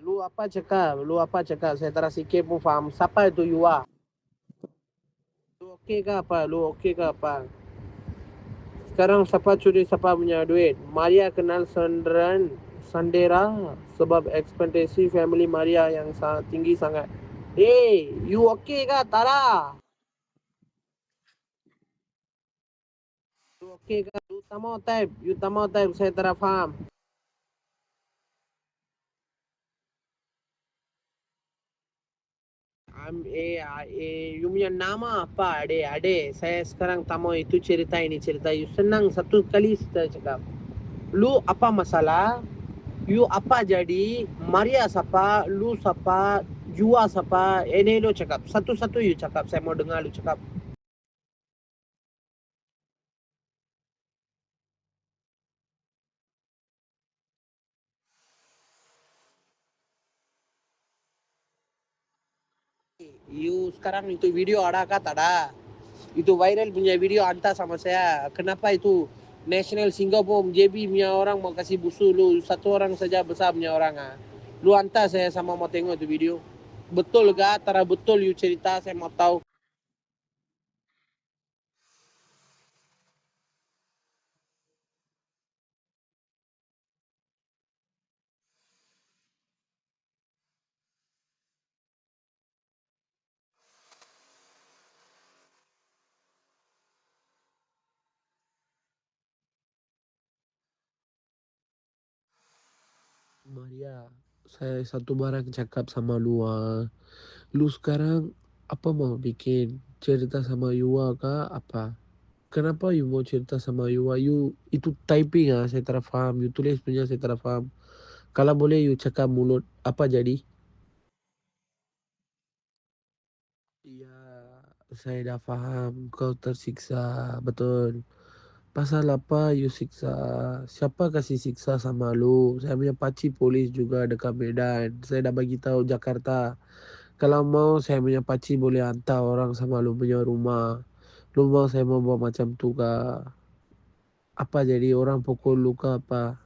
Lu apa cakap? Saya tak sikit pun faham. Siapa itu Yua? Lu okey ke apa? Lu okey ke apa? Sekarang siapa curi siapa punya duit? Maria kenal Sandera sebab ekspektasi family Maria yang sangat tinggi sangat. Hey, you okey ke? Tak lah. You okey ke? You tak mau type. Saya tak faham. You punya nama apa? Ade. Saya sekarang tak mau itu cerita ini cerita. You senang satu kali saya cakap. Lu apa masalah? You apa jadi? Maria siapa? Lu siapa? Jua siapa? Ini lu cakap. Satu-satu you cakap. Saya mau dengar lu cakap. You sekarang itu video ada kah? Tak ada. Itu viral punya video hantar sama saya. Kenapa itu National Singapore JB punya orang mau kasih busu lu satu orang saja besar punya orang ah. Lu hantar saya sama mau tengok itu video. Betul gak? Tara betul you cerita saya mau tahu. Maria, saya satu barang cakap sama lu ah. Lu sekarang apa mau bikin cerita sama Yua kah apa? Kenapa you mau cerita sama Yua? You itu typing ah, saya tak faham. You tulis punya saya tak faham. Kalau boleh you cakap mulut apa jadi? Iya, saya dah faham. Kau tersiksa, betul. Pasal apa you siksa? Siapa kasih siksa sama lu? Saya punya pakcik polis juga dekat Medan. Saya dah bagi tahu Jakarta. Kalau mau saya punya pakcik boleh hantar orang sama lu punya rumah. Lu mau saya mau buat macam tu kah? Apa jadi orang pukul lu kah apa?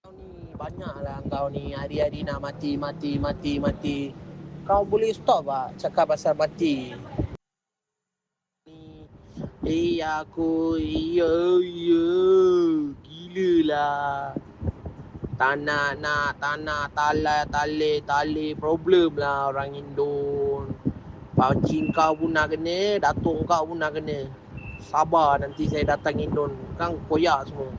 Kau ni banyaklah kau ni hari-hari nak mati. Kau boleh stop tak cakap pasal mati? Iya, gila lah. Tanah, tali, problem lah orang Indon. Pancing kau pun nak kena, datuk kau pun nak kena. Sabar nanti saya datang Indon. Kang koyak semua.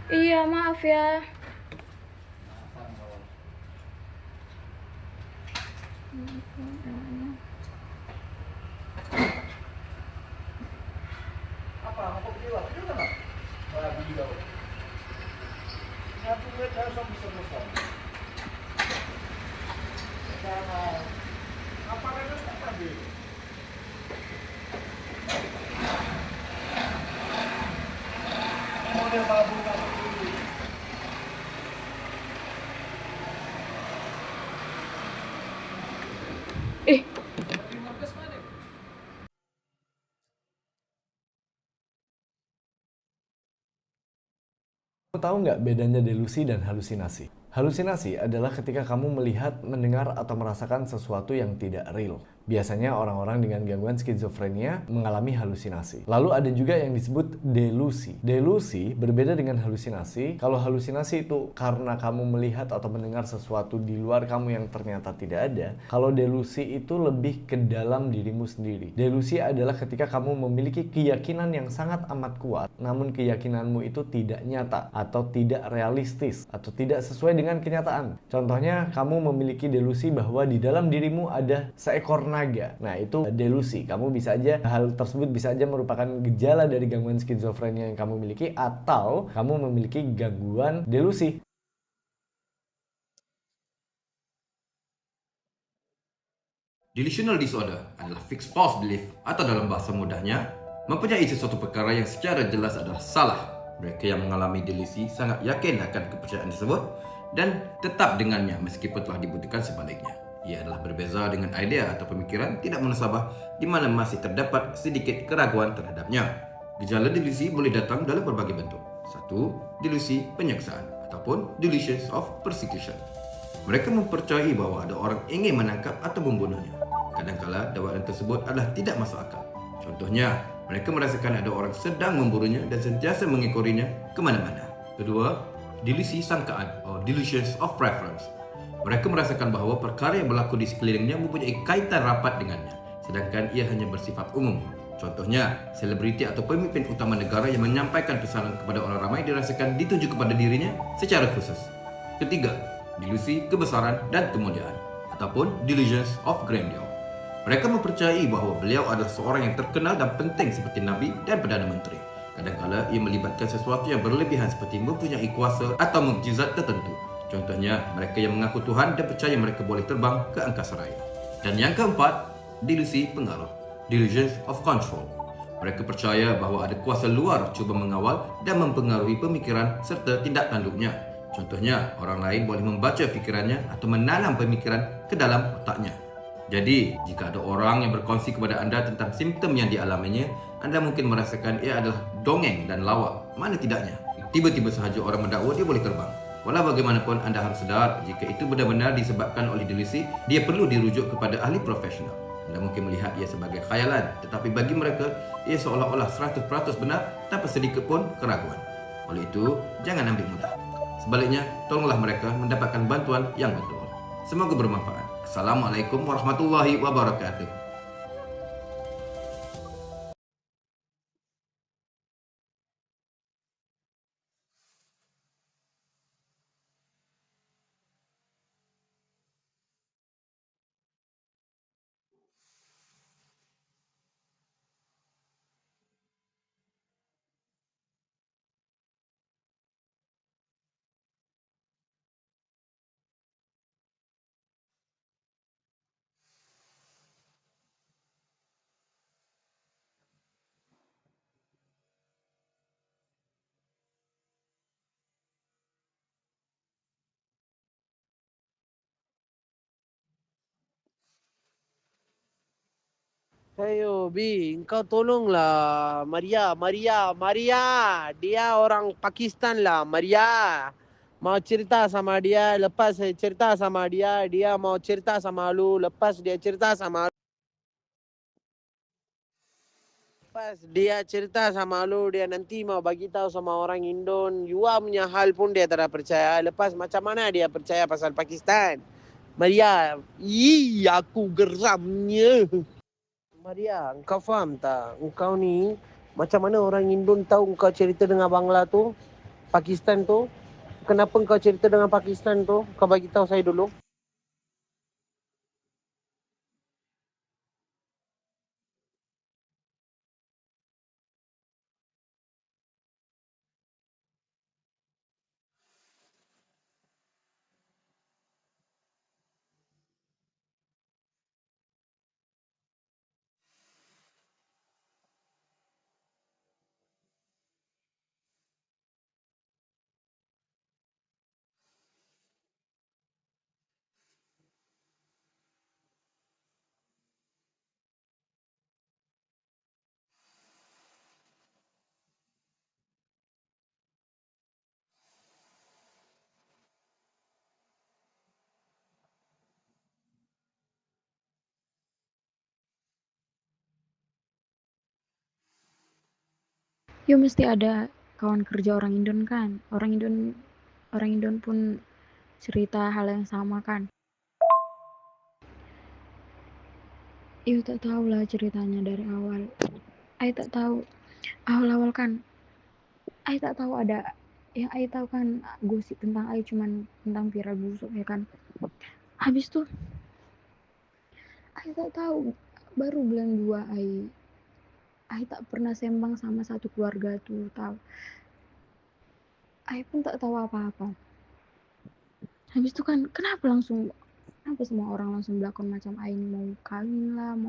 Iya, maaf ya. Eh, Kamu tahu nggak bedanya delusi dan halusinasi? Halusinasi adalah ketika kamu melihat, mendengar, atau merasakan sesuatu yang tidak real. Biasanya orang-orang dengan gangguan skizofrenia mengalami halusinasi. Lalu ada juga yang disebut delusi. Delusi berbeda dengan halusinasi. Kalau halusinasi itu karena kamu melihat atau mendengar sesuatu di luar kamu yang ternyata tidak ada. Kalau delusi itu lebih ke dalam dirimu sendiri. Delusi adalah ketika kamu memiliki keyakinan yang sangat amat kuat, namun keyakinanmu itu tidak nyata atau tidak realistis atau tidak sesuai dengan kenyataan. Contohnya, kamu memiliki delusi bahwa di dalam dirimu ada seekor naga. Nah, itu delusi. Kamu bisa aja, hal tersebut bisa aja merupakan gejala dari gangguan skizofrenia yang kamu miliki, atau kamu memiliki gangguan delusi. Delusional disorder adalah fixed false belief atau dalam bahasa mudahnya, mempunyai sesuatu perkara yang secara jelas adalah salah. Mereka yang mengalami delusi sangat yakin akan kepercayaan tersebut dan tetap dengannya meskipun telah dibuktikan sebaliknya. Ia adalah berbeza dengan idea atau pemikiran tidak munasabah di mana masih terdapat sedikit keraguan terhadapnya. Gejala delusi boleh datang dalam berbagai bentuk. 1. Delusi penyiksaan ataupun delusions of persecution. Mereka mempercayai bahawa ada orang ingin menangkap atau membunuhnya. Kadangkala dakwaan tersebut adalah tidak masuk akal. Contohnya, mereka merasakan ada orang sedang memburunya dan sentiasa mengikorinya ke mana-mana. Kedua, delusi sangkaan atau delusions of preference. Mereka merasakan bahawa perkara yang berlaku di sekelilingnya mempunyai kaitan rapat dengannya, sedangkan ia hanya bersifat umum. Contohnya, selebriti atau pemimpin utama negara yang menyampaikan pesanan kepada orang ramai dirasakan dituju kepada dirinya secara khusus. Ketiga, delusi kebesaran dan kemuliaan ataupun delusions of grandeur. Mereka mempercayai bahawa beliau adalah seorang yang terkenal dan penting seperti Nabi dan Perdana Menteri. Kadangkala ia melibatkan sesuatu yang berlebihan seperti mempunyai kuasa atau mukjizat tertentu. Contohnya, mereka yang mengaku Tuhan dan percaya mereka boleh terbang ke angkasa raya. Dan yang keempat, delusi pengaruh, delusions of control. Mereka percaya bahawa ada kuasa luar cuba mengawal dan mempengaruhi pemikiran serta tindak tanduknya. Contohnya, orang lain boleh membaca fikirannya atau menanam pemikiran ke dalam otaknya. Jadi, jika ada orang yang berkongsi kepada anda tentang simptom yang dialaminya, anda mungkin merasakan ia adalah dongeng dan lawak. Mana tidaknya? Tiba-tiba sahaja orang mendakwa dia boleh terbang. Walau bagaimanapun, anda harus sedar jika itu benar-benar disebabkan oleh delusi, dia perlu dirujuk kepada ahli profesional. Anda mungkin melihat ia sebagai khayalan, tetapi bagi mereka, ia seolah-olah 100% benar tanpa sedikit pun keraguan. Oleh itu, jangan ambil mudah. Sebaliknya, tolonglah mereka mendapatkan bantuan yang betul. Semoga bermanfaat. Assalamualaikum warahmatullahi wabarakatuh. Heyo, Bi, engkau tolonglah Maria, Maria, Maria. Dia orang Pakistan lah, Maria. Mau cerita sama dia, lepas saya cerita sama dia, dia mau cerita sama lu, lepas dia cerita sama lu. Lepas dia cerita sama lu, dia nanti mau bagi tahu sama orang Indon, Yua punya hal pun dia tidak percaya. Lepas macam mana dia percaya pasal Pakistan? Maria, aku geramnya. Maria, engkau faham tak? Engkau ni, macam mana orang Indon tahu engkau cerita dengan Bangla tu, Pakistan tu? Kenapa engkau cerita dengan Pakistan tu? Kau bagi tahu saya dulu. Yo mesti ada kawan kerja orang Indon kan. Orang Indon pun cerita hal yang sama kan. Yo tak tahu lah ceritanya dari awal. Ai tak tahu awal-awal kan. Ai tak tahu ada yang Ai tahu kan gosip tentang Ai cuman tentang viral busuk ya kan. Habis tuh Ai tak tahu baru bulan 2 Ai tak pernah sembang sama satu keluarga tuh tahu. Ai pun tak tahu apa-apa. Habis itu kan kenapa semua orang langsung belakon macam Ai mau kawin lah,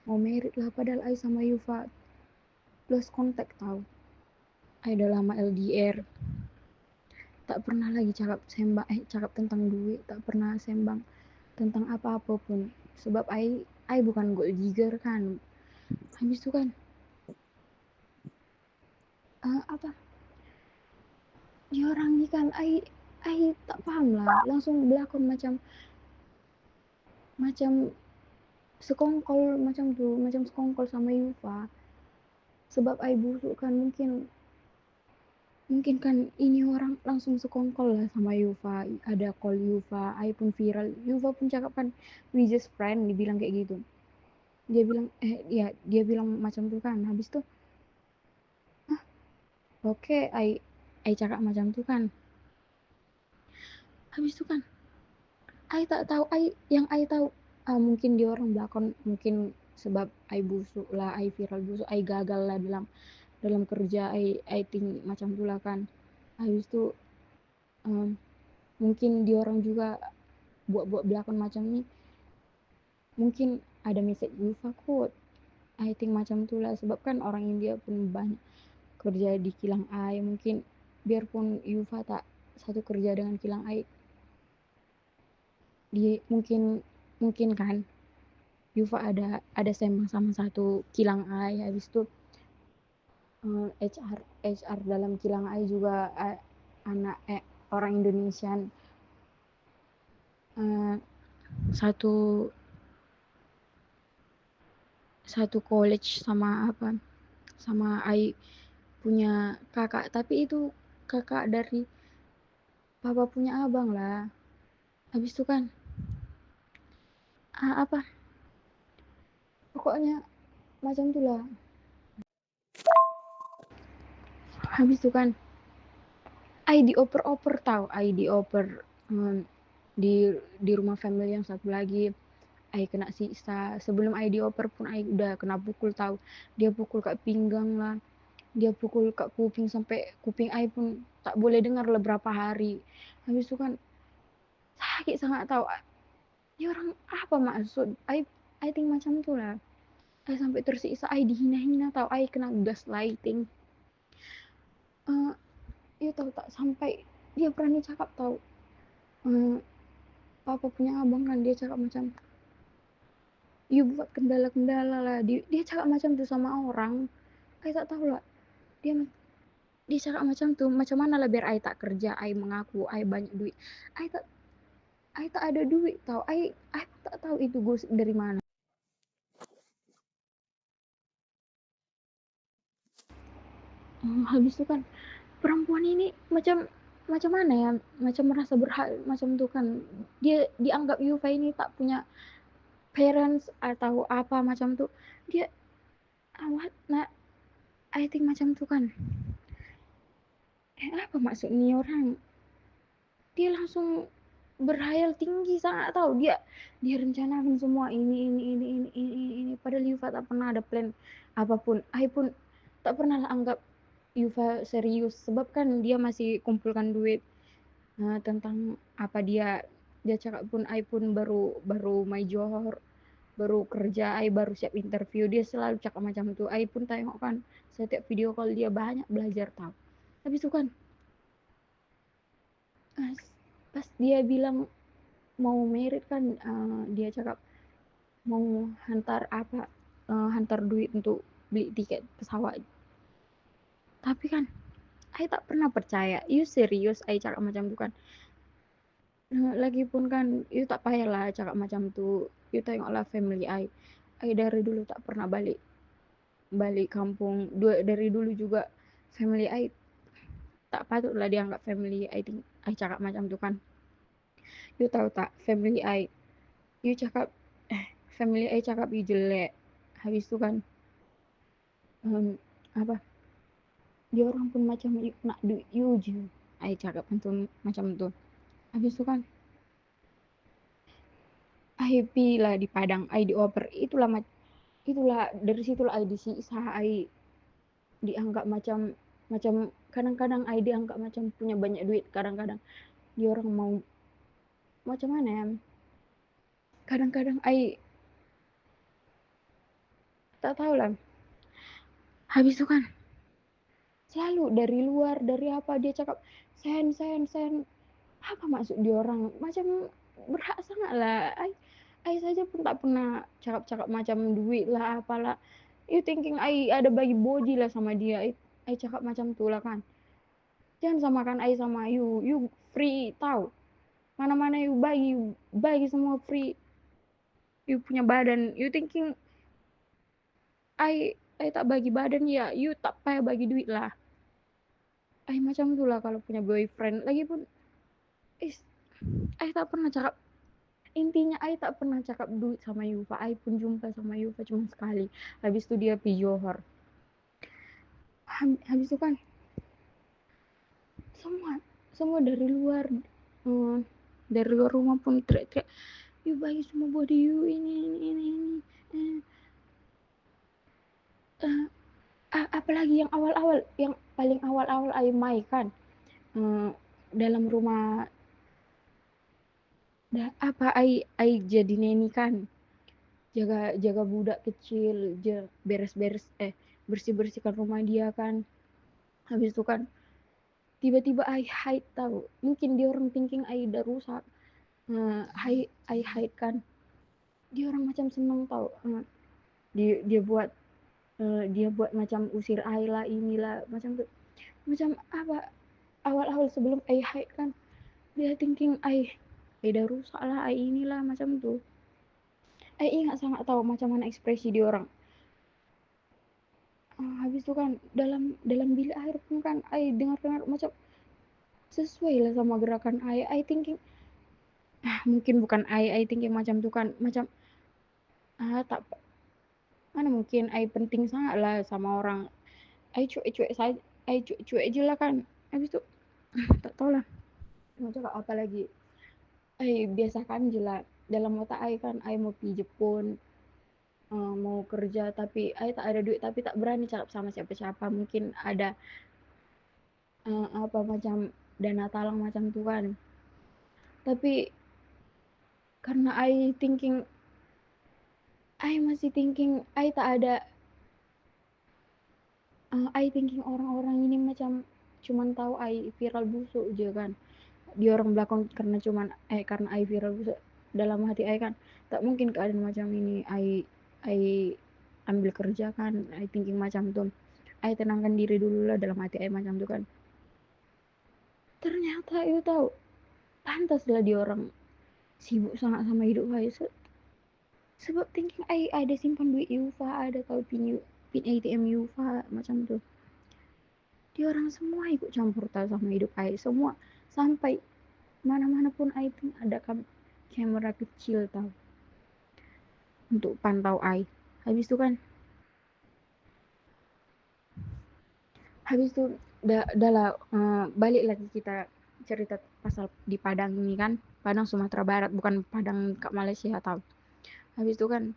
mau merit lah, padahal Ai sama Yufa lost contact tahu. Ai udah lama LDR, tak pernah lagi cakap tentang duit, tak pernah sembang tentang apa-apa pun. Sebab Ai bukan gold digger kan. Habis itu kan apa? Ya orang ini kan Ai tak paham lah, langsung belakon macam sekongkol macam tuh, macam sekongkol sama Yufa. Sebab Ai busuk kan mungkin kan ini orang langsung sekongkol lah sama Yufa, ada call Yufa, Ai pun viral, Yufa pun cakap kan we just friend, dibilang kayak gitu, dia bilang macam tuh kan. Habis tuh oke, Ai cakap macam tuh kan. Habis tuh kan Ai tak tahu, Ai tahu mungkin dia orang belakon, mungkin sebab Ai busuk lah, Ai viral busuk, Ai gagal lah dalam kerja, Ai think macam tuh lah kan. Habis tuh mungkin dia orang juga buat belakon macam ini, mungkin ada message Yufa quote, I think macam tuh lah. Sebab kan orang India pun banyak kerja di kilang Ai, mungkin biarpun Yufa tak satu kerja dengan kilang Ai, dia mungkin kan Yufa ada sembang sama satu kilang Ai. Habis itu HR dalam kilang Ai juga anak orang Indonesian, satu college sama Ai punya kakak, tapi itu kakak dari papa punya abang lah. Habis itu kan pokoknya macam tuh lah. Habis itu kan Ai dioper tahu, Ai dioper di rumah family yang satu lagi. Ai kena siksa, sebelum Ai dioper pun Ai udah kena pukul tahu. Dia pukul kat pinggang lah, dia pukul kat kuping sampai kuping Ai pun tak boleh dengar lah berapa hari. Habis itu kan sakit sangat tahu. Ini orang apa maksud? Ai think macam tuh lah. Ai sampai tersiksa, Ai dihina-hina tahu, Ai kena gaslighting. Ya tahu tak sampai dia berani cakap tahu. Papa punya abang kan, dia cakap macam you buat kendala-kendala lah, dia cakap macam tuh sama orang. Ai tak tahu lah, dia cakap macam tuh macam mana lah biar Ai tak kerja, Ai mengaku Ai banyak duit. Ai tak ada duit tahu. Ai tak tahu itu gosip dari mana. Habis itu kan perempuan ini macam mana ya, macam merasa berhak macam tuh kan. Dia dianggap Yufa ini tak punya parents atau apa macam tuh. Dia I think macam tuh kan. Apa maksud nih orang? Dia langsung berhayal tinggi sangat tahu. Dia rencanakan semua ini. Padahal Yufa tak pernah ada plan apapun. Ai pun tak pernah anggap Yufa serius, sebab kan dia masih kumpulkan duit tentang apa dia cakap pun. Ai pun baru my Johor, baru kerja, Ai baru siap interview, dia selalu cakap macam itu. Ai pun tengok kan setiap video call dia, banyak belajar tahu. Habis itu kan pas dia bilang mau merit kan, dia cakap mau hantar duit untuk beli tiket pesawat. Tapi kan Ai tak pernah percaya, you serius Ai cakap macam itu kan. Lagipun kan you tak payah lah cakap macam tu, you tengoklah family Ai dari dulu tak pernah balik kampung. Dari dulu juga family I tak patutlah dianggap family I cakap macam tu kan. You tahu tak, family I cakap family I cakap you jelek. Habis tu kan apa, dia orang pun macam nak duit you je. I cakap macam tu. Habis tu kan I pi lah di Padang, I dioper. Itulah dari situlah I disiksa, I dianggap macam kadang-kadang I dianggap macam punya banyak duit, kadang-kadang dia orang mau macam mana ya, kadang-kadang I tak tahu lah. Habis tu kan selalu dari luar, dari apa dia cakap sen apa maksud dia orang, macam berhak sangat lah. I saja pun tak pernah cakap macam duit lah apalah. You thinking I ada bagi body lah sama dia. I cakap macam tu lah kan. Jangan samakan I sama you free tahu. Mana-mana you bagi semua free. You punya badan, you thinking I tak bagi badan ya, you tak payah bagi duit lah. I macam tu lah kalau punya boyfriend. Lagipun I tak pernah cakap, intinya I tak pernah cakap duit sama Yufa. I pun jumpa sama Yufa cuma sekali. Habis tu dia pergi Johor. Habis tu kan semua dari luar rumah pun teriak-teriak, you bagi semua body you ini. Apalagi yang paling awal I mai kan, dalam rumah I jadi neni kan, jaga budak kecil, bersihkan rumah dia kan. Habis itu kan tiba-tiba I hide tahu, mungkin dia orang thinking I udah rusak. I hide kan, dia orang macam senang tahu. Dia buat macam usir I lah, inilah macam tu, macam apa, awal sebelum I hide kan dia thinking I udah rusak lah, I inilah macam tu. I ingat sangat tahu macam mana ekspresi dia orang. Habis tu kan dalam bilik air pun kan I dengar macam sesuai lah sama gerakan I thinking mungkin bukan I thinking macam tu kan, macam tak, mana mungkin I penting sangat lah sama orang. I cuek saja, I cuek aja lah kan. Habis tu tak tahu lah mau cakap apa lagi. I biasakan je lah dalam otak I kan, I mau pergi Jepun, mau kerja, tapi I tak ada duit, tapi tak berani cakap sama siapa-siapa. Mungkin ada apa macam dana talang macam tu kan. Tapi karena I masih thinking I tak ada, I thinking orang-orang ini macam cuman tahu I viral busuk je kan. Di orang belakang karena karena I viral busuk, dalam hati I kan tak mungkin keadaan macam ini I ambil kerja kan. I thinking macam tu, I tenangkan diri dulu lah dalam hati I macam tu kan. Ternyata you tahu, pantaslah dia orang sibuk sangat sama hidup I. Sebab thinking I ada simpan duit Yufa, ada tahu pin ATM Yufa macam tu. Dia orang semua ikut campur tahu sama hidup I, semua. Sampai mana-mana pun I think ada kamera kecil tahu untuk pantau I. Habis tu kan dah lah, balik lagi kita cerita pasal di Padang ini kan, Padang Sumatera Barat, bukan Padang kat Malaysia tahu. Habis tu kan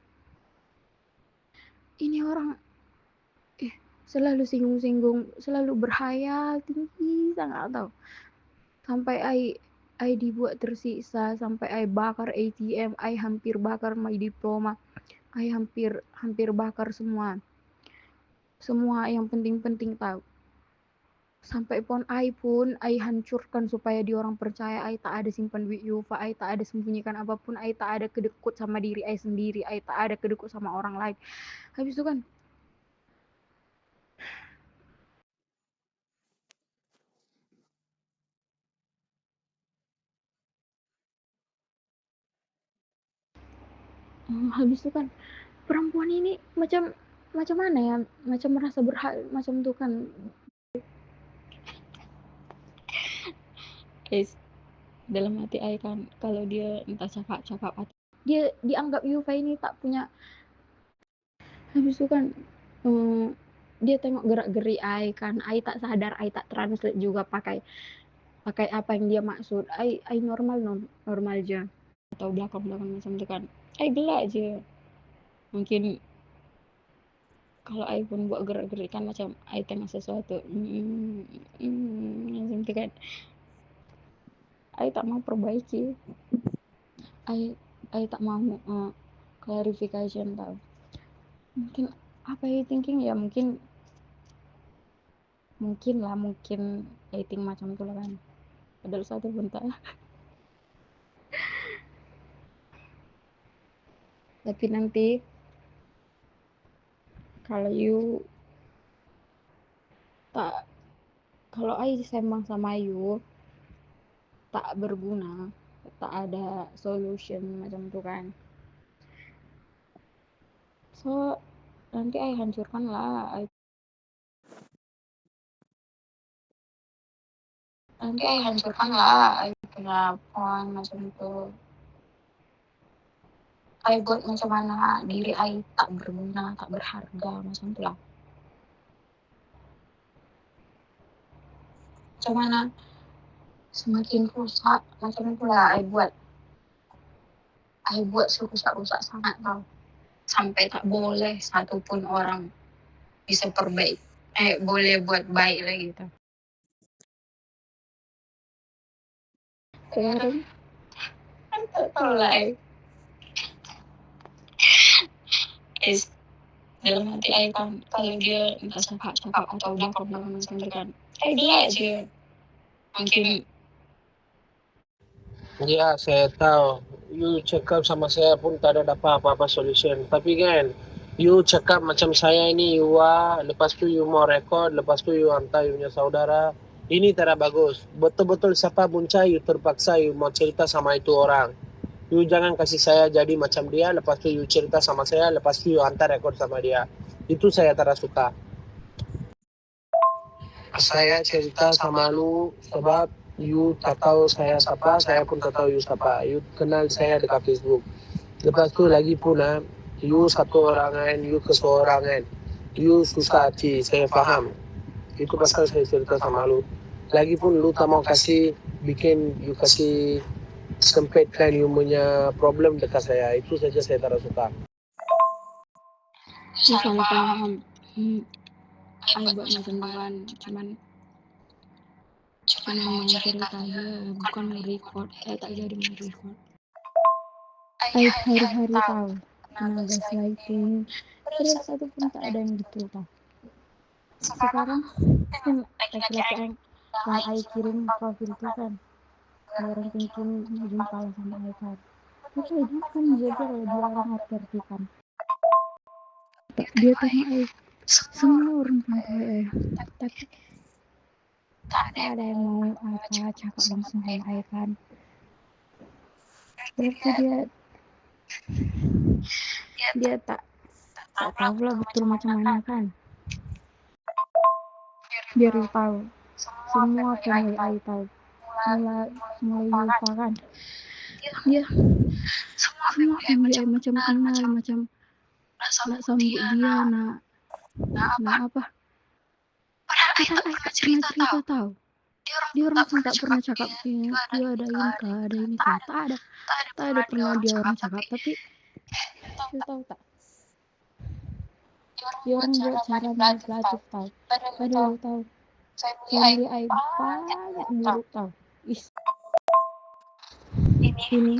ini orang selalu singgung-singgung, selalu berhayal tinggi sangat tahu. Sampai I dibuat tersiksa, sampai I bakar ATM, I hampir bakar my diploma, I hampir bakar semua yang penting-penting tahu. Sampai I hancurkan supaya dia orang percaya I tak ada simpan duit Yufa, I tak ada sembunyikan apapun, I tak ada kedekut sama diri I sendiri, I tak ada kedekut sama orang lain. Habis itu kan perempuan ini macam mana ya, macam merasa berhak macam tu kan. Is dalam hati ai kan kalau dia entah cakap atau dia dianggap Yufa ini tak punya. Habis itu kan dia tengok gerak-gerik ai kan, ai tak sadar, ai tak translate juga pakai apa yang dia maksud. Ai normal aja atau belakang macam itu kan. Ai gelak aja. Mungkin kalau ai pun buat gerak-gerik kan macam ai tengok sesuatu. Macam itu kan. Ai tak mau perbaiki. Ai tak mau clarification tau. Mungkin apa ya thinking ya, mungkin I think macam itu lah kan. Padahal satu pun tak. Tapi nanti kalau I sembang sama you tak berguna, tak ada solution macam itu kan. So nanti I hancurkan lah. I punya point macam itu. I buat macam mana diri I tak berguna, tak berharga macam itu lah. Macam mana semakin rusak macam itu lah I buat serusak sangat tau. Sampai tak boleh satupun orang bisa boleh buat baik lagi tau. Kemarin tak tahu lah dalam hati I kan kalau dia entah cakap atau belakang macam itu kan. Dia aja mungkin. Ya, saya tahu. You cakap sama saya pun tak ada dapat apa-apa solution. Tapi kan, you cakap macam saya ini, lepas tu you mau record, lepas tu you hantar you punya saudara. Ini tak ada bagus. Betul-betul siapa bunca you terpaksa you mau cerita sama itu orang. You jangan kasih saya jadi macam dia, lepas tu you cerita sama saya, lepas tu you hantar record sama dia. Itu saya tak ada suka. Saya cerita sama lu sebab you tak tahu saya siapa, saya pun tak tahu you siapa. You kenal saya dekat Facebook. Lepas tu lagi pun you satu orangan, you keseorangan. You susah hati, saya faham. Itu pasal saya cerita sama lu. Lagipun lu tak mau bikin you kasih sempitkan you punya problem dekat saya. Itu saja saya tak suka. Salah paham. I buat macam tuan, cuman mau cerita aja, bukan mau record. Tak jadi mau record. I hari-hari tahu kena gaslighting. Padahal satu pun tak ada yang gitu tau. Sekarang kan laki-laki yang I kirim profil itu kan, orang thinking jumpa lah sama I kan. Tapi dia kan jaga kalau dia orang hati kan. Dia tengok I, semua orang tengok I, tapi tak ada yang mau apa cakap langsung sama I kan. Berarti dia tak tahu lah betul macam mana kan. Biar dia tahu, semua family I tahu, mulai lupa kan. Dia semua family I macam kenal, macam nak sambut dia, nak apa. Padahal I tak pernah cerita tahu. Dia orang pun tak pernah cakap dia ada ini kah, tak ada pernah dia orang cakap. Tapi dia tahu tak, dia orang buat cara manipulatif tahu. Padahal dia tahu family I banyak buruk tahu. Ini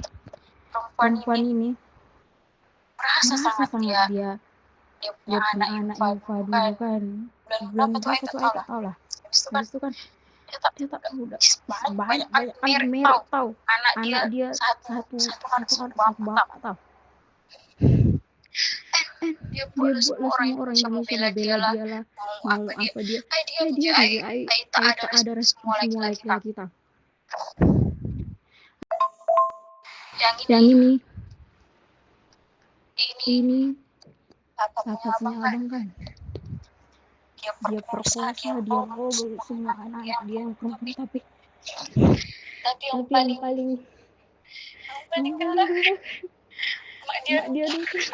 perempuan ini merasa sangat dia punya anak Yufa dulu kan. Bulan berapa tuh I tak tahu lah. Habis itu kan dia tak tahu udah banyak merek tahu. Anak dia satu anak satu bapak tahu. Dia buatlah semua orang Indonesia lah bela dia lah, mau apa dia tak ada respon semua laki-laki tahu. Yang ini apa punya abang kan, dia perkosa, dia robol semua anak dia yang perempuan. Tapi yang paling mak dia dukung,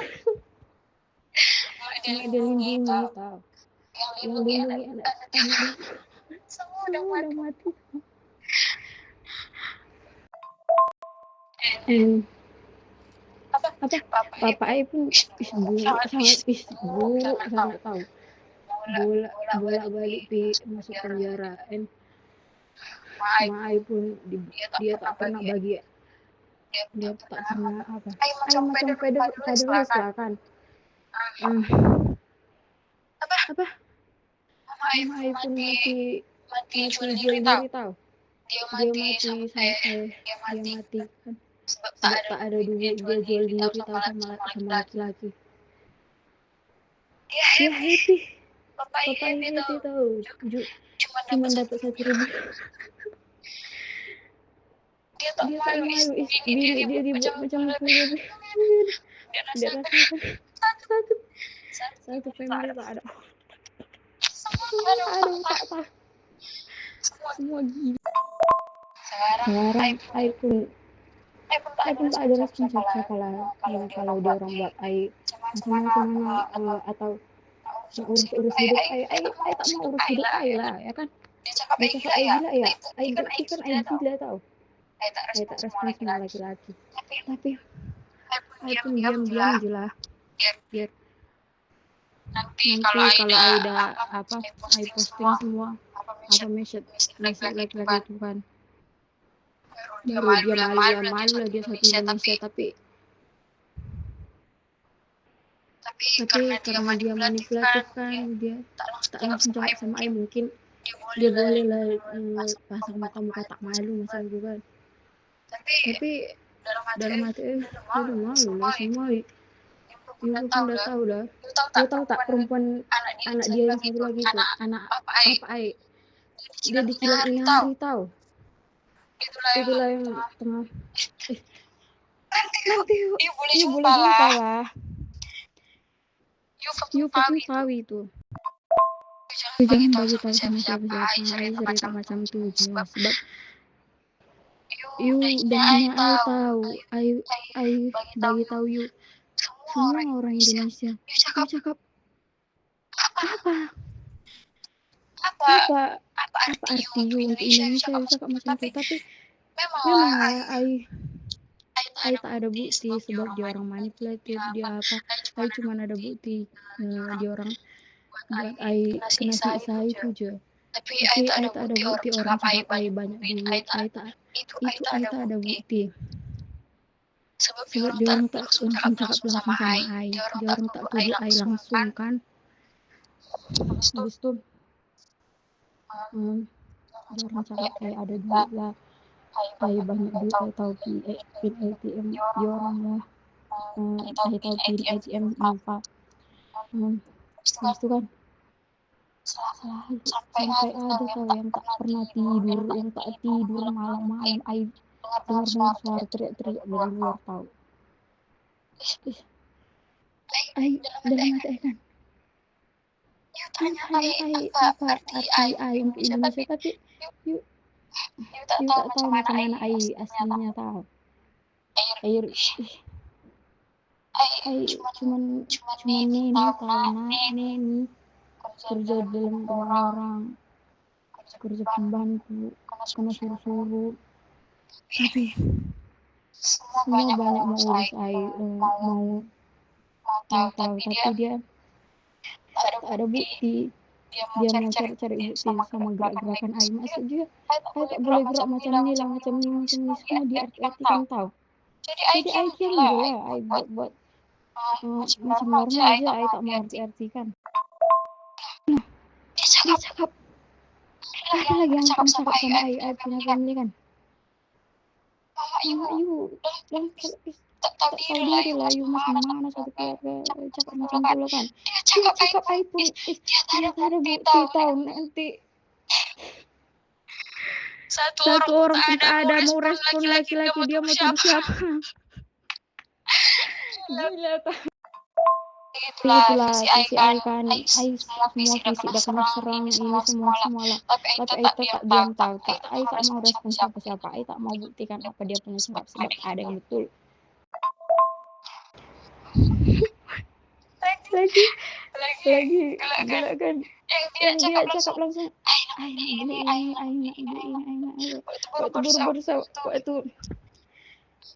mak dia lindungi tau, yang lindungi anak dia semua udah mati. And papa ai pun buruk sangat tahu, bolak balik masuk penjara. And mak ai pun dia tak pernah bagi, dia tak pernah ai macam federal lah kan. Mak ai pun mati jual diri tahu, dia mati kan sebab tak ada duit, dia jual diri tahu sama laki-laki. Dia happy, papa happy tahu, cuma dapat 1.000. Dia tak malu, dia dibuat macam lebih. Dia rasakan satu family tak ada, semua gila. Sekarang ai pun tak ada respon siapa lah kalau dia orang buat ai macam-macam atau urus hidup ai tak mau urus hidup ai lah, ya kan. Dia cakap ai gila ya, ai berarti kan ai gila tau. Ai tak respon sama laki-laki, tapi ai pun diam je lah, biar nanti kalau ai dah ai posting semua message laki-laki itu kan, baru dia malu lah dia satu Indonesia. Tapi karena dia manipulatif kan, dia tak langsung jawab sama ai. Mungkin dia boleh lah pasang muka tak malu macam itu kan, tapi dalam hati dia udah malu lah semua. Ibu pun udah tahu dah. Dia tahu tak perempuan anak dia yang satu lagi itu, anak papa ai, dia dikilang ini hari tahu. Itulah yang tengah nanti you boleh jumpa lah. You tahu itu. Jangan bagi tahu sama siapa-siapa ai cerita macam tu je, sebab you dan hanya ai tahu. Ai bagi tahu you semua orang Indonesia. You cakap apa arti you untuk Indonesia? You cakap macam tu, tapi memang ai tak ada bukti sebab dia orang manipulatif, dia ai cuma ada bukti dia orang buat ai kena siksa itu je. Tapi ai tak ada bukti orang cakap ai banyak duit, ai tak ada bukti. Sebab dia orang tak langsung cakap sama ai, dia orang tak tuduh ai langsung kan. Habis tu dia orang cakap ai ada duit lah, ai banyak duit, ai tahu pin ATM dia orang lah, ai tahu pin ATM apa. Habis tu kan sampai ada tahu yang tak pernah tidur malam-malam ai dengar suara teriak-teriak dari luar tahu. Ai dalam hati ai kan, ai apa arti ai untuk Indonesia, tapi you tak tahu macam mana ai aslinya tahu. Ai cuma neni tahu neni kerja dalam rumah orang, kerja pembantu, kena suruh-suruh. Tapi semua banyak mau urus ai, mau tahu, tapi dia tak ada bukti. Dia mau cari bukti sama gerak-gerakan ai. Maksud dia ai tak boleh gerak macam ni lah, macam ni semua diartikan tahu. Jadi ai diam je lah, ai buat macam normal aja, ai tak mau artikan. Dia cakap ada lagi yang pernah cakap sama ai punya family kan. Mama you dan tak tahu diri lah, you macam mana satu keluarga cakap macam tu lah kan. Dia cakap ai pun dia tak ada bukti tahu. Nanti satu orang pun tak ada mau respon laki-laki, dia mau tuduh siapa. Gila tak. itulah visi ai kan, ai semua fisik dah kena serang ini semua lah. Tapi ai tetap diam tahu, ai tak mau respon siapa-siapa, ai tak mau buktikan apa dia punya cakap sebab ada yang betul. lagi gila kan yang dia cakap langsung ai nak beli ini, ai nak beli ini, ai nak itu. Waktu baru waktu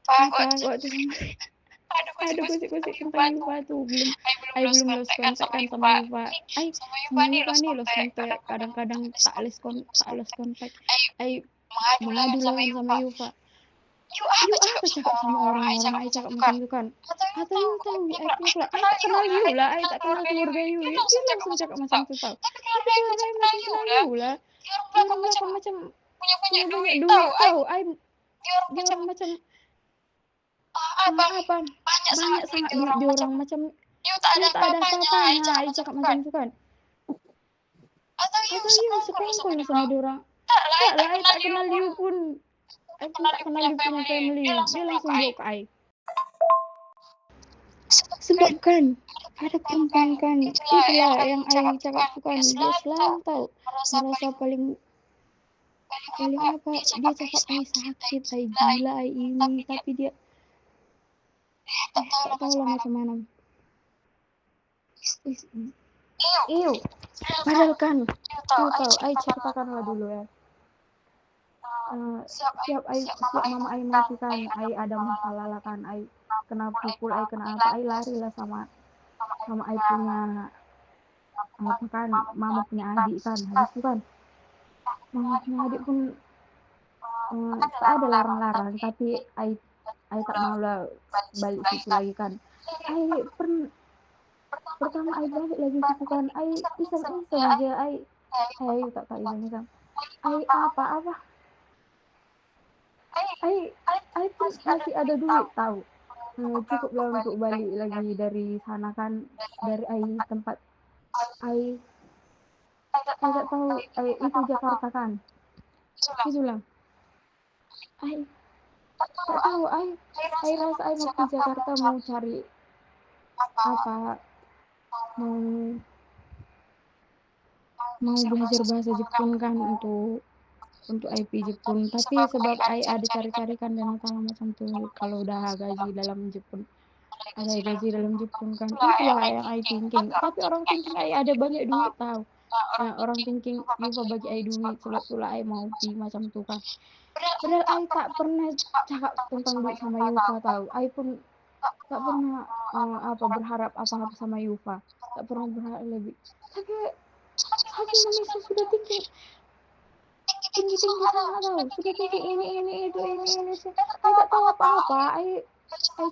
sama ada gosip-gosip tentang Yuva tuh belum lost contact kan sama Yuva. Sama Yuva nih lost contact, kadang-kadang tak lost contact. Mengadu lawan sama Yuva. You apa cakap sama orang-orang, ai cakap macam tu kan. Atau you tahu, ai tak kenal you lah, ai tak kenal keluarga you. Dia langsung cakap macam tu tau. Tapi keluarga ai macam kenal you lah. Dia orang belakang macam punya banyak duit tau. Dia orang macam apa banyak sangat duit dia orang macam dia tak ada apa-apanya. Ai cakap macam tu kan. Atau you sekongkol sama dia orang. Tak lah, ai tak kenal you pun. Ai pun tak kenal dia punya family. Dia langsung blok ai. Sebab kan ada perempuan kan, itulah yang ai cakap tu kan, dia selalu tahu merasa paling apa, dia cakap ai sakit, ai gila, ai ini, tapi dia tak tahu lah macam mana. Iyo, padahal kan you tahu, ai ceritakanlah dulu ya. Siap mama ai mati kan, ai ada masalah lah kan, ai kena pukul, ai kena apa, ai lari lah sama ai punya apa kan, mama punya adik kan. Habis itu kan mama punya adik pun tak ada larang-larang, tapi ai tak mau lah balik situ lagi kan. Ai pertama ai balik lagi situ kan, ai iseng aja, ai tak iseng ai apa ai pun masih ada duit tahu. Cukup lah untuk balik lagi dari sana kan, dari ai tempat ai tak tahu itu Jakarta kan. Itulah ai tak tahu, ai rasa ai mau ke Jakarta mau cari apa, mau belajar bahasa Jepun kan untuk IP Jepun. Tapi sebab ai ada cari-cari kan dana tangga macam tuh, kalau udah gaji dalam Jepun kan, itulah yang ai thinking. Tapi orang thinking ai ada banyak duit tahu. Orang thinking Yuva bagi ai duit, sebab itulah ai mau pi macam tu kan. Padahal ai tak pernah cakap tentang duit sama Yuva tahu. Ai pun tak pernah berharap apa-apa sama Yuva. Tak pernah berharap lebih. Tapi saking Malaysia sudah tinggi sangat tahu. Sudah tinggi ini itu. Ai tak tahu apa-apa. Ai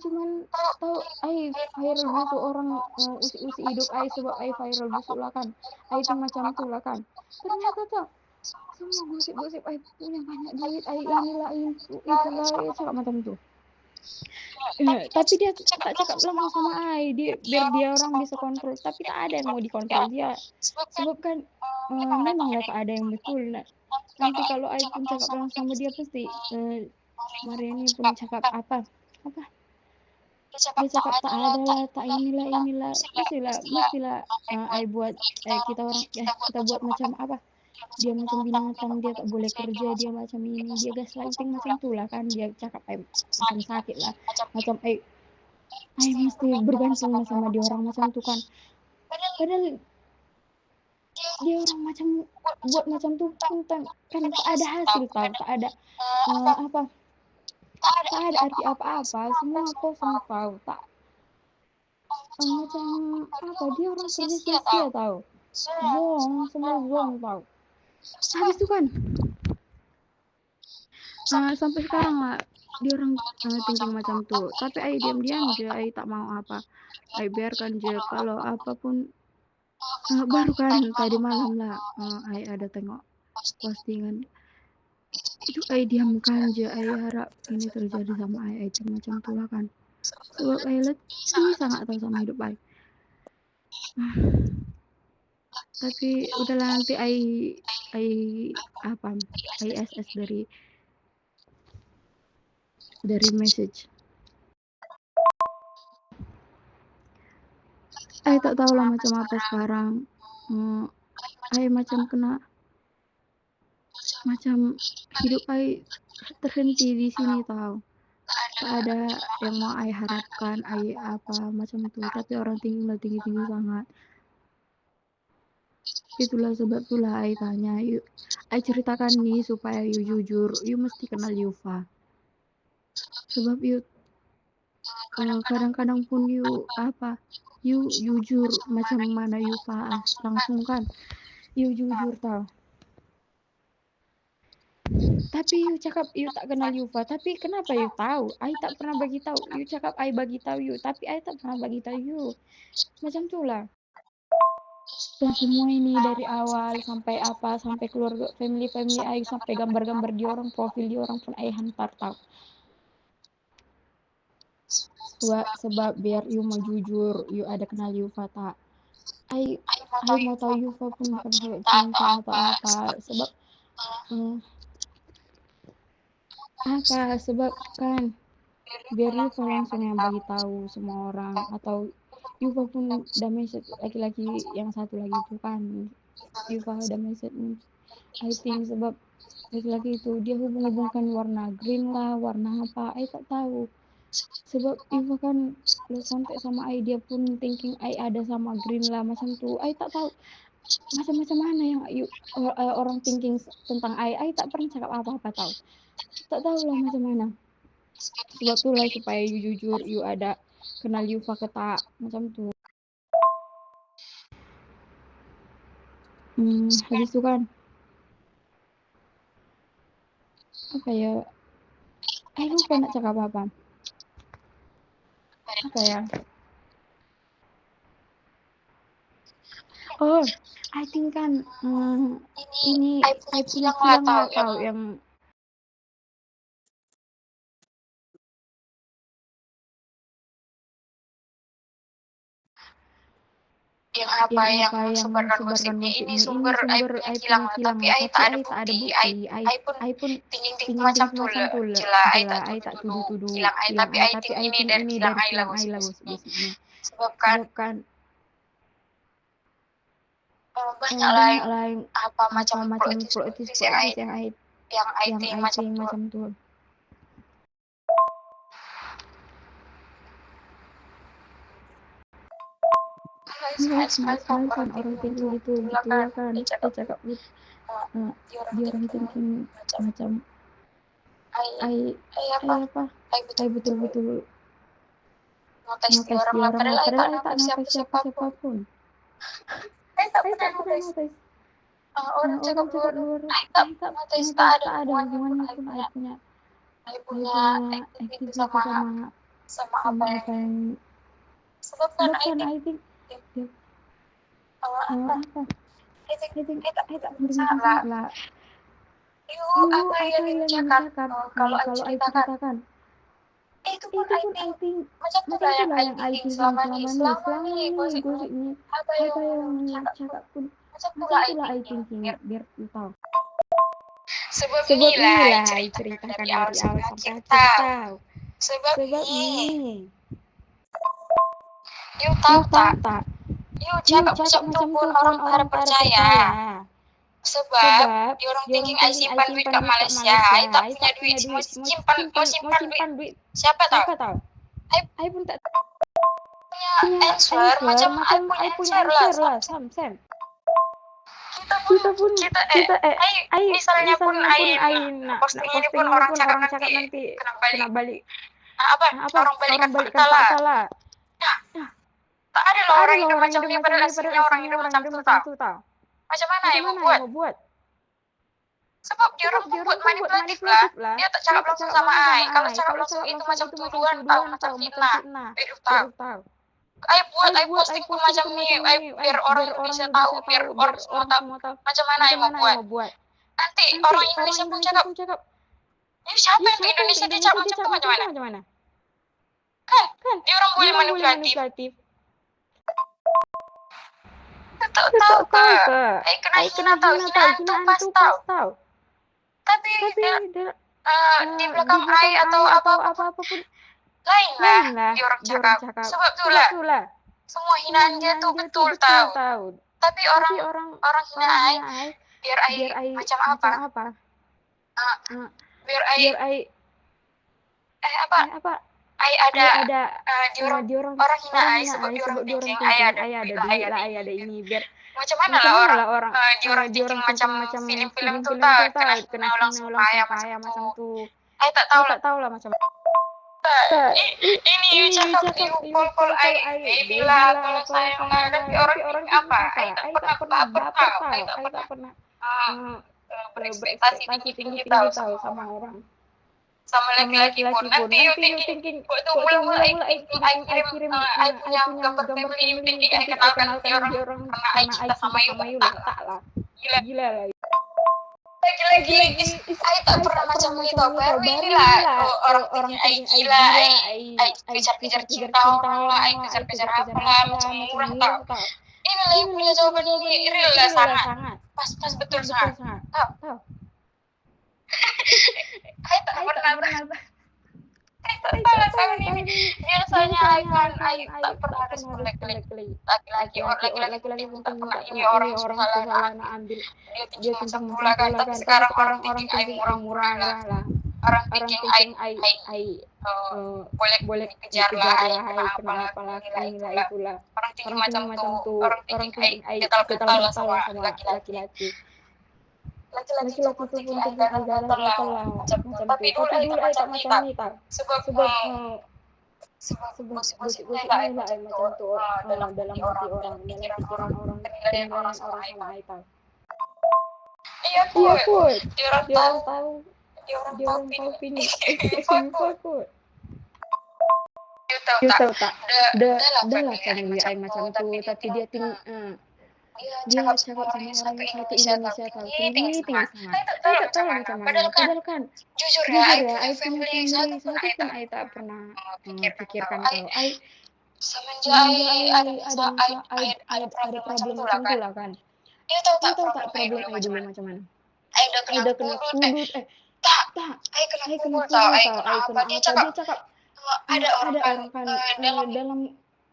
cuman tahu ai viral busuk orang usi hidup ai, sebab ai viral busuk lah kan. Ai itu macam tu lah kan. Ternyata tak semua gosip ai punya banyak duit, ai inilah itulah, ai cakap macam tu. Tapi dia tak cakap langsung sama ai, biar dia orang bisa kontrol, tapi tak ada yang mau dikontrol dia. Sebab kan memanglah tak ada yang betul. Nanti kalau ai pun cakap langsung sama dia pasti Mariani pun cakap apa dia cakap tak ada lah, tak inilah mestilah ai buat kita buat macam apa, dia macam binatang, dia tak boleh kerja, dia macam ini, dia gaslighting macam tu lah kan. Dia cakap ai macam sakit lah, macam ai mesti bergantung sama dia orang macam tu kan. Padahal dia orang macam buat macam tu pun kan tak ada hasil tahu, tak ada tak ada arti apa-apa, semua kosong tahu. Tak macam apa, dia orang kerja sia-sia tahu, semua zong tahu. Habis itu kan sampai sekarang lah dia orang thinking macam tu. Tapi ai diam-diam je, ai tak mau apa, ai biarkan je. Kalau apapun baru kan tadi malam lah ai ada tengok postingan itu, ai diamkan je, ai harap ini terjadi sama ai macam tu lah kan. Sebab ai letih sangat tahu sama hidup ai. Tapi udahlah, nanti ai SS dari message. Ai tak tahu lah macam apa sekarang. Ai macam kena, macam hidup ai terhenti di sini tahu. Tak ada yang mau ai harapkan, ai apa macam tu. Tapi orang tinggi sangat. Itulah sebab itulah ai tanya, yuk ai ceritakan nih supaya you jujur, you mesti kenal Yufa. Sebab you kadang-kadang pun you apa, you jujur macam mana Yufa langsung kan, you jujur tau. Tapi you cakap you tak kenal Yufa, tapi kenapa you tahu? Ai tak pernah bagi tahu. You cakap ai bagi tahu you, tapi ai tak pernah bagi tahu you. Macam tu lah. Dan semua ini dari awal sampai apa, sampai keluarga family ai, sampai gambar-gambar di orang, profil di orang pun ai hantar tahu. Sebab biar you mau jujur, you ada kenal Yufa tak? Ai mau tahu Yufa pun bukan sebab cinta atau apa, sebab sebab kan biar Yufa langsung yang bagi tahu semua orang, atau Yufa pun udah message laki-laki yang satu lagi itu kan, Yufa udah message I think sebab laki-laki itu dia hubung-hubungkan warna green lah, warna apa, I tak tahu. Sebab Yufa kan lo sampai sama I, dia pun thinking I ada sama green lah macam tu. I tak tahu macam mana yang orang thinking tentang I tak pernah cakap apa-apa tahu. Tak tahu lah macam mana. Sebab tu lah supaya you jujur, you ada kenal Yufa ke tak, macam tu. Habis tu kan apa ya, I lupa nak cakap apa. Apa ya, oh I think kan ini I punya kilang lah tahu yang yang sebarkan gosipnya ini sumber I punya kilang, tapi I tak ada bukti. I pun tinggi macam tu lah, I tak tuduh kilang I, tapi I think ini dari kilang I lah gosipnya. Sebab kan banyak lah yang apa macam politis yang I think macam tu. Smile kan orang thinking gitu lah kan. Dia cakap dia orang thinking macam I betul-betul notice dia orang lah, padahal I tak notice siapa pun. I tak pernah notice. Orang cakap luar, I tak notice, tak ada hubungannya pun I punya acting sama apa yang sebab kan I think I tak mendengar lah. Apa yang cakap kalau I ceritakan itu pun I think macam tu lah yang I thinking selama ni gosipnya apa yang cakap pun macam tu lah I thinking, biar you tahu. Sebab inilah I ceritakan dari awal sampai akhir tahu. Sebab ini you tahu tak? You cakap macam tu pun orang pada percaya. Sebab dia orang thinking I simpan duit kat Malaysia. I tak punya duit, mau simpan duit. Siapa tahu? I pun tak punya answer macam I punya answer lah, Sam. Kita misalnya pun I nak posting ini pun orang cakap nanti kena balik. Orang balik fakta lah. Tak ada lah orang hidup macam ni, padahal aslinya orang hidup macam tu tau. Macam mana yang mau buat? Sebab dia orang pun buat manipulatif lah. Dia tak cakap langsung sama I. Kalau cakap langsung itu macam tuduhan tau, macam fitnah. Tahu. I posting pun macam ni, biar orang Indonesia tahu, biar orang semua tahu. Macam mana yang mau buat? Nanti orang Indonesia pun cakap, siapa yang ke Indonesia dia cakap macam tu macam mana? Kan? Dia orang boleh manipulatif. Tahu ke? I kena tahu, hinaan tu pas tahu. Tapi di belakang I atau apa-apa pun lain lah dia orang cakap. Sebab tu lah semua hinaan dia tuh betul tahu. Tapi orang hina ai biar ai macam apa? Biar ai apa ai ada di orang hina ai sebab di orang dia thinking orang ai ada duit lah, ai ada ini, biar macam mana lah orang di orang thinking macam film-film tuh tak kena langsung kaya macam tuh. Ai tak tahu lah macam ini you cakap you call ai bila kalau saya menghadapi orang apa? Ai tak pernah baper tahu, ai tak pernah berekspektasi tinggi tahu sama orang, sama laki-laki pun. Nanti you thinking waktu mula-mula ai kirim ai punya gambar family, you thinking ai kenalkan dia orang karena ai cinta sama you, tak lah, gila lah. Lagi ai tak pernah macam itu. Baru inilah orang ai gila, ai kejar-kejar cinta orang, ai kejar-kejar apa lah, macam murah tau. Inilah yang punya jawaban ini real lah sangat. Pas betul sangat. Tahu. Ai tak pernah. Ai tak tahu sangat ini. Biasanya ai tak pernah respon laki-laki. Laki-laki pun tak pernah ini orang salah nak ambil. Dia tentang pula kan. Tapi sekarang orang thinking ai murah lah. Orang thinking ai boleh dikejar lah, ai kenapa lah, inilah itulah. Orang thinking macam tuh. Orang thinking ai gatal lah sama laki-laki. Laki-laki itu pun thinking ai gatal lah macam tuh. Tapi dulu ai tak macam ni tau. Sebab gosip-gosipnya ai macam tuh dalam hati orang, dalam pikiran orang, penilaian orang sama ai tau. Iya pun. Dia orang tahu. Dia orang tahu pilih. Fakut. You tahu tak? Dah lah family ai macam tu, tapi dia dia cakap sama orang yang satu Indonesia tahu tinggi sangat. Ai tak tahu macam mana. Padahal kan jujur ya, ai punya family satu pun ai tak pernah pikirkan tahu. Ai semenjak ai ada problem macam tu lah kan. Dia tahu tak problem ai dulu macam mana? Ai udah kena kudut. Tak. Ai kena pukul tahu. Ai kena apa? Dia cakap ada orang kan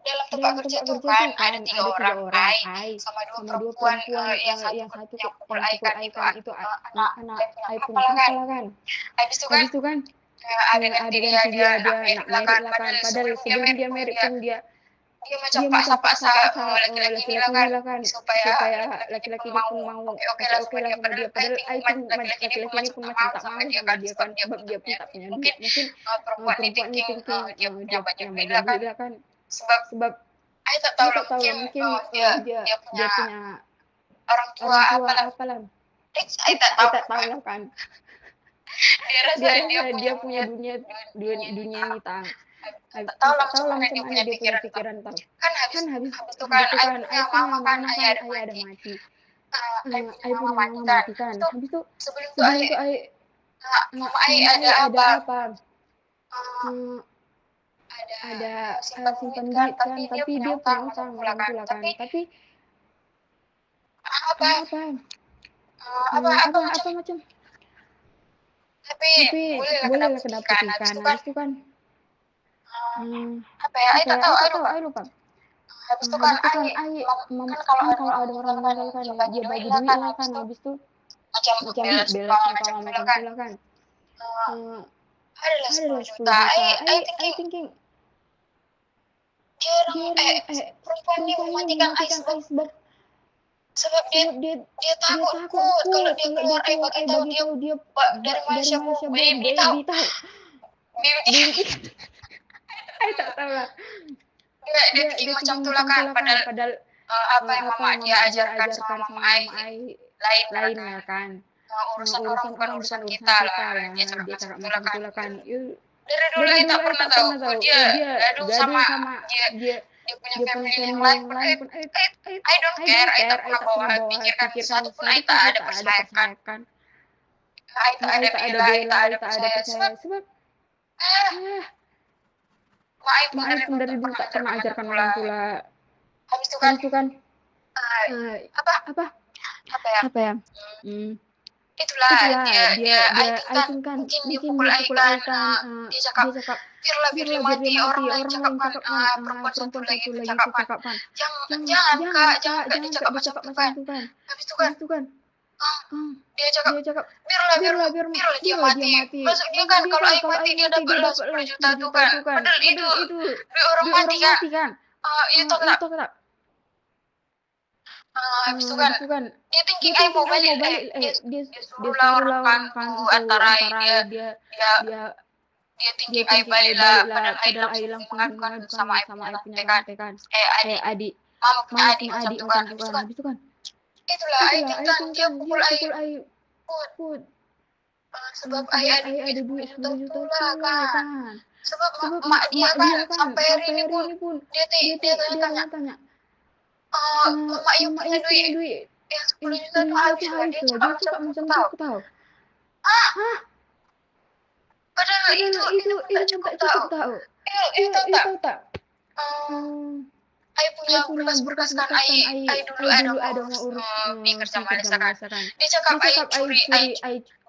dalam tempat kerja tu kan ada 3 orang, ai sama dua perempuan yang satu pukul ai kan itu anak ai punya kakak lah kan. Habis tu kan ada dia nak merit lah kan. Padahal sebelum dia merit pun dia macam paksa laki-laki lah kan supaya laki-laki ni pun mau oke lah sama dia. Padahal ai pun laki-laki ni pun macam tak mau sama dia kan, sebab dia pun tak punya duit. Mungkin perempuan ni thinking dia punya banyak duit lah kan. Sebab ai tak tahu mungkin dia punya orang tua apalah. Ai tak tahu lah kan. Dia rasa dia punya dunia ni tak tahu lah macam mana dia punya pikiran tahu. Kan habis tu kan ai punya mama kan ai ada mati. Ai punya mama mati kan. Habis tu sebelum tu ai mama ai ada apa? Ada simpan duit kan, tapi dia punya utang orang tu lah kan. Tapi apa macam tapi boleh lah kena petikan. Habis tu kan ai tak tahu, ai lupa. Habis tu kan ai kalau ada orang meninggal kan dia bagi duit lah kan. Habis tu macam bela sungkawa macam tu lah kan. Adalah 10 juta. Ai thinking perempuan ni mematikan ai sebab dia takut kalau dia keluar ai bagi tahu dia dari Malaysia baby tahu. Baby ai tak tahu lah. Dia thinking macam tu lah kan. Padahal apa yang mama dia ajarkan sama mama ai lain lah kan. Urusan orang bukan urusan kita lah. Dia cakap macam tu lah kan. Dari dulu ai tak pernah tahu. Dia gaduh sama dia punya family yang lain pun I don't care. I tak pernah bawa pikirkan satu pun I tak ada percayakan. I tak ada bela, I tak ada percaya. Sebab mak I pun dari dulu tak pernah ajarkan orang pula. Habis tu kan apa ya? itulah dia I think kan mungkin dia bikin pukul dia Ai pukul kan, Ai kan, dia cakap dia cakap biarlah biar dia mati, orang lain cakap kan, perempuan perempuan satu satu lagi lagi itu itu cakap kan, cakap kan, jangan kak dia jangan cakap kak dia macam cakap itu macam kan. itu kan. Habis itu kan Habis itu kan dia cakap dia cakap biarlah dia mati. Maksudnya kan kalau Ai mati dia dapatlah 10 juta tuh kan. Padahal itu duit orang mati kan. Iya tahu tak? Itu tak. Habis itu kan dia thinking Ai mau balik. Dia Dia suruhlah suruhlah orang kan untuk untuk antara dia dia thinking Ai balik lah. Padahal Ai langsung mengadukan sama Ai punya tante kan. adik Mama punya mama adik punya macam adik tu macam kan. itu kan. Habis itu kan Itulah Ai thinking dia pukul Ai put sebab Ai ada duit 10 juta tu lah kan. Sebab sebab mak dia kan kan sampai hari ini pun dia tanya mak you punya duit yang 10 juta tu habis lah. Dia cakap macam tu tahu. Padahal itu pun tak cukup tahu. You tahu tak? Ai punya berkas-berkas kan Ai dulu ada mau urus ni kerja madrasah kan. Dia cakap Ai curi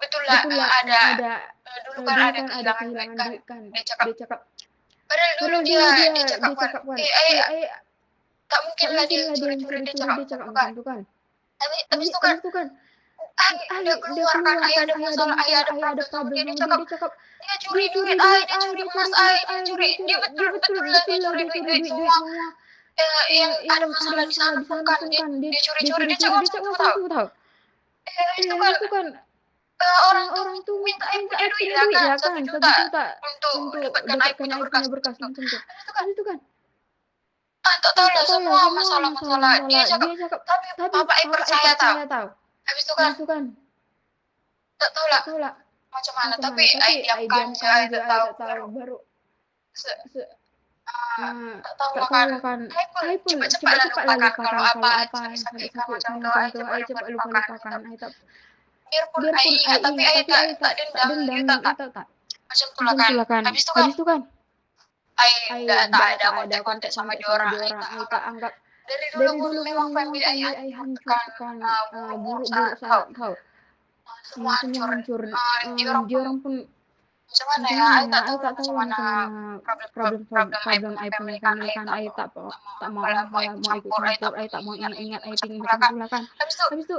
betul lah ada dulu kan ada kehilangan duit kan. Dia cakap padahal dulu dia cakap kan Ai tak mungkin lah dia curi-curi dia cakap macam tu kan. Habis tu kan dia keluar kan Ai ada masalah, Ai ada problem sama dia. Dia cakap dia curi duit Ai, dia curi emas Ai, dia betul lah dia curi duit semua. Yang ada masalah di sana pun kan dia curi-curi dia cakap macam tu tahu. Habis tu kan orang tu minta Ai punya duit lah kan 1 juta untuk dapatkan Ai punya berkas macam tu. Habis tu kan tak tahu lah semua masalah dia cakap tapi Papa Ai percaya tahu. Habis tu kan tak tahu lah macam mana tapi Ai diamkan je Ai tak tahu baru tak tahu lah kan. Ai pun cepat lupakan kalau apa sakit macam tu Ai cepat lupakan. Ai tak biarpun Ai ingat tapi Ai tak dendam you tahu tak macam tu lah kan. Habis tu kan Ai tak ada kontak sama dia orang. Ai tak anggap dari dulu pun memang family Ai hancurkan buruk-buruk sangat tahu. Semua hancur. Dia orang pun macam mana ya? Ai tak tahu macam mana problem Ai punya family kan. Ai tak mau ikut campur. Ai tak mau ingat Ai tinggal macam tu lah kan. Habis tu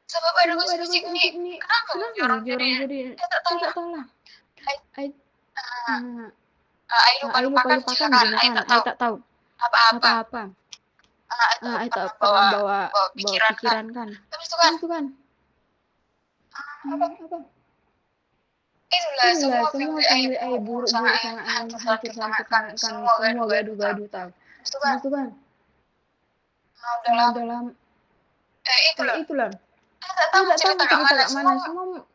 sebab ada gosip ni kenapa dia orang jadi Ai tak tahu lah. Ai lupakan kan Ai tak tahu apa-apa. Ai tak pernah bawa pikiran kan. Habis tu kan apa? Itulah semua family Ai buruk sangat hancur kan semua gaduh tahu. Habis tu kan dalam itulah Ai tak tahu cerita kat mana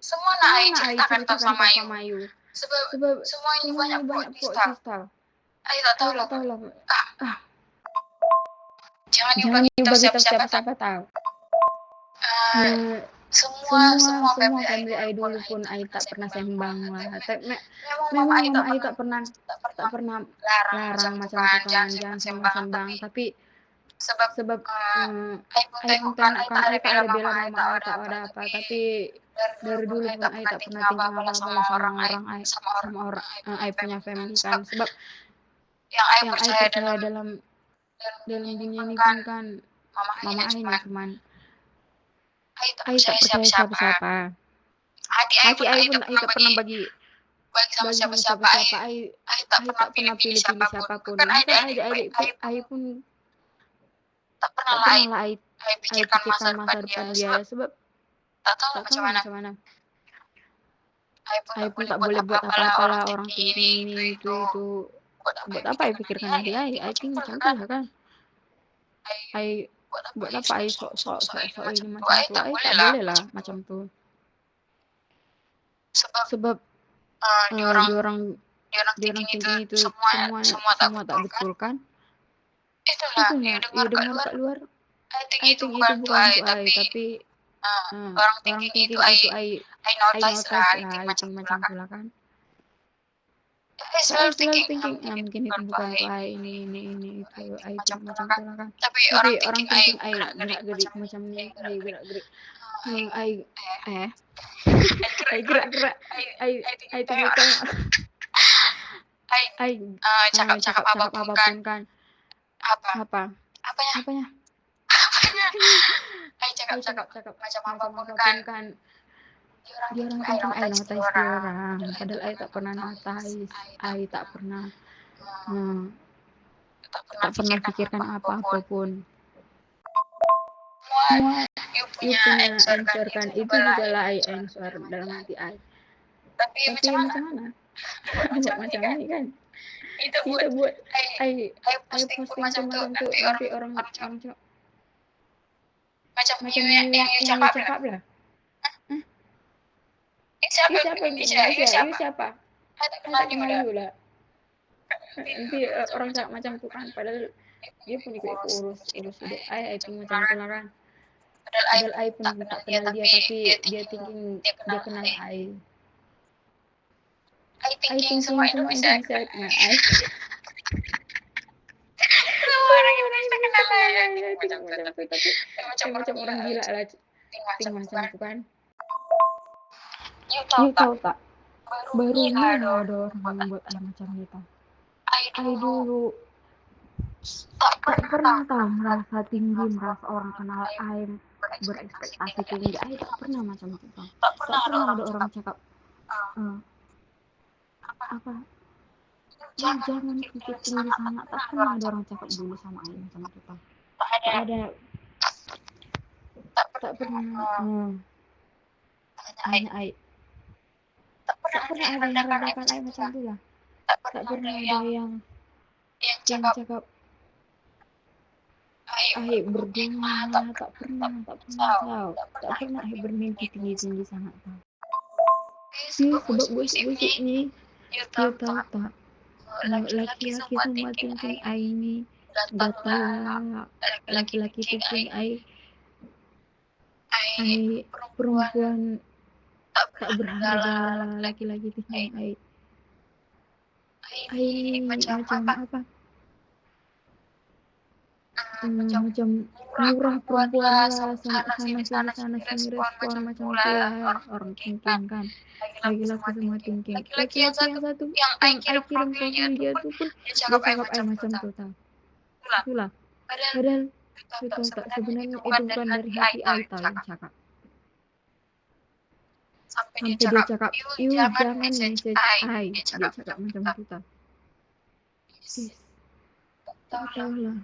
semua nak Ai ceritakan sama you. Sebab semua ini banyak plot twist tahu. Ai tak tahu lah. Jangan you bagi tahu siapa-siapa tahu. Semua family Ai dulu pun Ai tak pernah sembang lah. Memang mama Ai tak pernah larang macam tu kan. Jangan sembang. Tapi sebab Ai pun tengokkan Ai tak ada bela mama Ai tak ada apa. Tapi dari dulu pun Ai tak pernah tinggal apa-apa sama orang Ai punya family kan. Sebab yang Ai percaya dalam dunia ini pun kan mama Ai ni cuman Ai tak percaya siapa-siapa. Hati Ai pun Ai tak pernah bagi sama siapa-siapa. Ai tak pernah pilih siapapun. Adik-adik Ai pun tak pernah lah Ai pikirkan masa depan dia. Sebab tak tahu macam mana. Ai pun tak boleh buat apa-apa lah orang ini itu. Buat apa Ai pikirkan adik Ai think macam tu lah kan. Ai buat apa Ai sok ini macam tu. Ai tak boleh lah macam tu. Sebab dia orang thinking itu semua tak betul kan. Itulah dia dengar kat luar. I think itu bukan untuk Ai tapi orang thinking itu Ai notice lah. I think macam tu lah kan. I Saya selalu selalu thinking, thinking, mungkin mungkin itu itu bukan bukan I, untuk I, ini itu, I macam macam itu itu kan. lah kan. Tapi Tapi orang orang thinking thinking I gerak-gerik macam macam ni, ni, I gerak-gerik, I I gerak-gerak, gerak-gerak, I tinggal tengok, I cakap cakap apapun kan, apapun kan, apa apanya apanya, I I cakap cakap macam apapun apapun kan. kan. Dia orang Dia orang thinking I thinking I notice dia notice dia orang, orang, padahal I tak pernah notice, I tak pernah, tak pernah pikirkan apa-apa pun. Semua you you punya punya answer answer kan, kan, itu itu juga juga lah lah I I answer answer dalam hati I. tapi Tapi macam mana? Buat macam kan ni kan? kita Kita buat I I posting pun posting macam pun tu, macam tu, nanti orang cakap macam macam yang yang you you cakap cakap lah. lah. You You siapa siapa Indonesia? You Indonesia? You siapa? siapa? I tak I kenal tak you kenal lah. you lah. Nanti orang cakap macam tu kan, padahal dia pun ikut urus hidup I pun macam tu lah kan. Padahal I pun tak kenal dia, tapi dia thinking dia kenal I. I I thinking thinking semua semua Indonesia Indonesia kenal I. semua orang Indonesia kenal I. I I tengok macam tu, tapi macam macam orang gila lah. Think Macam tu kan. You You tahu tahu tak? Baru ni ada orang yang buat I macam ni tau. I dulu tak pernah tahu merasa tinggi, merasa orang kenal I berekspektasi tinggi. I tak pernah macam itu tau. Tak pernah ada orang cakap apa? Jangan pikir tinggi sangat. Tak pernah ada orang cakap dulu sama I macam itu tau. Tak ada. Tak pernah. Hanya I. Tak pernah ada yang merendahkan I macam tu lah. Tak pernah ada yang cakap I berdua, tak pernah tahu. Tak pernah I bermimpi tinggi sangat tahu. Sebab busuk ni, you tahu tak? Laki-laki semua thinking I ni gatal. Laki-laki thinking I perempuan tak berharga. Laki-laki thinking I macam apa? Macam murah perempuan lah, sana sini respon macam tu lah orang thinking kan. Laki-laki semua thinking. Laki-laki yang satu yang I kirim profil dia tu pun dia cakap I macam tu tau. Itulah. Padahal you tahu tak, sebenarnya itu bukan dari hati I tau yang cakap. Sampai dia cakap, you jangan message I. Dia cakap macam tu tau. Tak tahu lah.